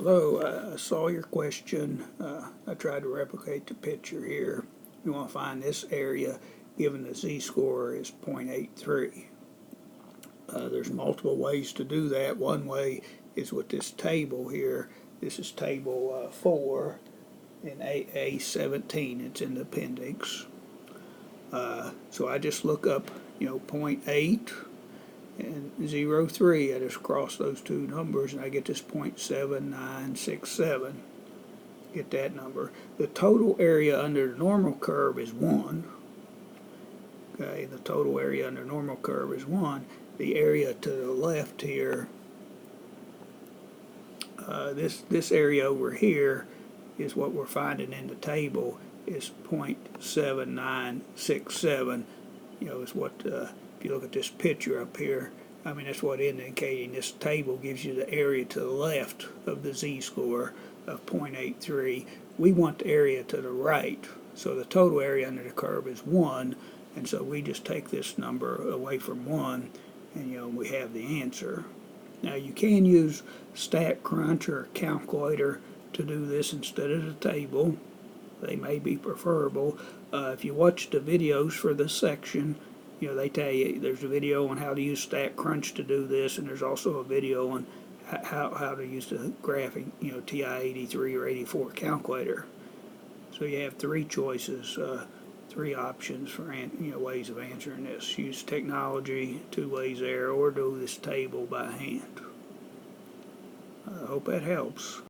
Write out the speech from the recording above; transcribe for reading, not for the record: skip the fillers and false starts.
Hello, I saw your question. I tried to replicate the picture here. You want to find this area given the z-score is 0.83. There's multiple ways to do that. One way is with this table here. This is table 4 in A17. It's in the appendix. So I just look up, 0.8 and 0.3. I just cross those two numbers and I get this 0.7967. Get that number. The total area under the normal curve is 1. Okay, the total area under normal curve is 1. The area to the left here, this area over here is what we're finding in the table is 0.7967. Is what, if you look at this picture up here, I mean, that's what indicating this table gives you the area to the left of the z-score of 0.83. We want the area to the right, so the total area under the curve is 1, and so we just take this number away from 1, and we have the answer. Now you can use StatCrunch or a calculator to do this instead of the table. They may be preferable. If you watch the videos for this section, they tell you there's a video on how to use StatCrunch to do this, and there's also a video on how to use the graphing, TI-83 or 84 calculator. So you have three choices, three options for ways of answering this. Use technology, 2 ways there, or do this table by hand. I hope that helps.